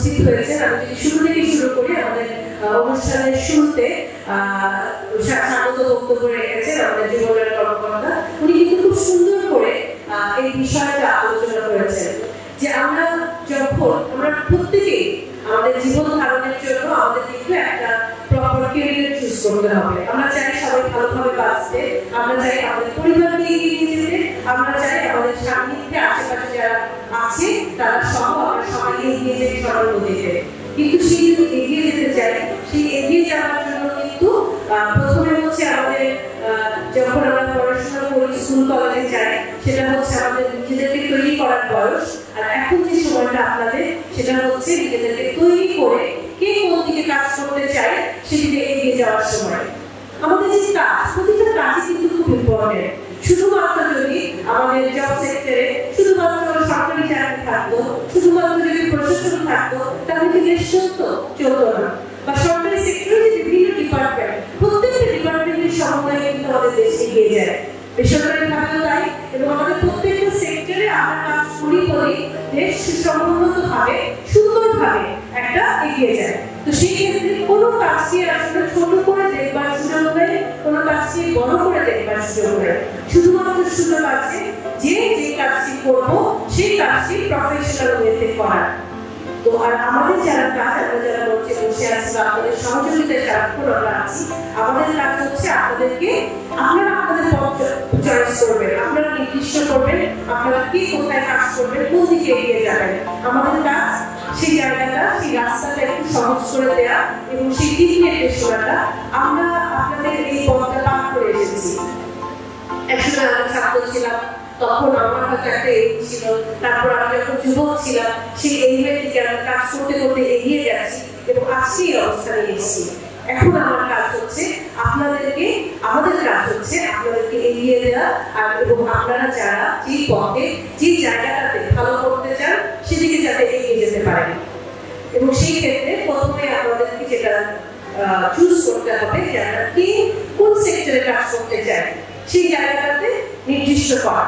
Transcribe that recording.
উপস্থিত হয়েছেন। আমি যদি শুরু থেকে শুরু করি, আমাদের অনুষ্ঠানের শুরুতে স্বাগত বক্তব্য রেখেছেন আমাদের যুবদলের কর্মকর্তা। উনি কিন্তু খুব সুন্দর করে এই বিষয়টা আলোচনা করেছেন যে আমরা প্রত্যেকেই আমাদের জীবন ধারণের জন্য আমাদের কিন্তু একটা প্রপার ক্যারিয়ার চুজ করতে হবে। আমরা চাই সবাই ভালোভাবে বাঁচতে, আমরা চাই আমাদের পরিবারকে এগিয়ে নিয়ে যেতে, আমরা চাই আমাদের সামনে আশেপাশে যারা আছে তারা সহ আমরা সবাই এগিয়ে যাই সবার গতিতে। কিন্তু সেই যদি এগিয়ে যেতে চাই, সেই এগিয়ে যাওয়ার জন্য কিন্তু প্রথমে হচ্ছে আমাদের যখন আমরা পড়াশোনা করি, স্কুল কলেজে যাই, সেটা হচ্ছে আমাদের নিজেদেরকে তৈরি করার বয়স। আর এখন যে সময়টা আপনাদের, সেটা হচ্ছে নিজেদেরকে তৈরি করে কে কোন দিকে কাজ করতে চায় সেদিকে এগিয়ে যাওয়ার সময়। আমাদের যে কাজ, প্রতিটা কাজই কিন্তু খুব ইম্পর্টেন্ট। শুধুমাত্র যদি আমাদের জব সেক্টরে শুধুমাত্র সরকারি চাকরি থাকতো, শুধুমাত্র যদি প্রশাসন থাকতো, তাহলে কি দেশ চলতো না। বা সরকারি সেক্টরে যে বিভিন্ন ডিপার্টমেন্ট, প্রত্যেকটা ডিপার্টমেন্টের সমন্বয়ে কিন্তু আমাদের দেশ এগিয়ে যায়। বেসরকারি ভাবেও তাই, এবং আমাদের প্রত্যেকটা সেক্টরে আমরা কাজ করি দেশ সুসংহতভাবে সুন্দরভাবে একটা এগিয়ে যায়। তো সেই ক্ষেত্রে কোনো কাজকে আসলে ছোট করে দেখবার সুযোগ নেই, কোনো কাজকে বড় করে দেখবার সুযোগ নেই। শুধুমাত্র সুযোগ আছে যে কাজটি করবো সেই কাজটি প্রফেশনাল ওয়েতে করার। তো আর আমাদের যারা কাজ, আমরা যারা মঞ্চে বসে আছি বা আপনাদের সহযোগিতায় সারাক্ষণ আমরা আছি, আমাদের কাজ হচ্ছে আপনারা আপনাদের পথ চয়েস করবেন, আপনারা নির্দিষ্ট করবেন আপনারা কি কোথায় কাজ করবেন, কোন দিকে এগিয়ে যাবেন। আমাদের কাজ সেই জায়গাটা, সেই রাস্তাটা একটু সহজ করে দেয়া এবং সেই দিক নির্দেশ করাটা। আমরা আপনাদের এই পথটা পার করে এসেছি। একসময় আমরা ছাত্র ছিলাম, তখন আমার হয়তো একটা এইম ছিল, তারপর আমি যখন যুবক ছিলাম সেই এইমের দিকে আমরা কাজ করতে করতে এগিয়ে যাচ্ছি এবং আজকে এই অবস্থানে এসেছি। এখন আমার কাজ হচ্ছে আমাদের কাজ হচ্ছে আপনাদেরকে এগিয়ে দেওয়া, আর এবং আপনারা যারা যে পথে যে জায়গাটাতে ভালো করতে চান সেদিকে যাতে এগিয়ে যেতে পারেন। এবং সেই ক্ষেত্রে প্রথমে আমাদেরকে যেটা চুজ করতে হবে যে আমরা কোন সেক্টরে কাজ করতে চাই, সেই জায়গাটাতে নির্দিষ্ট করা।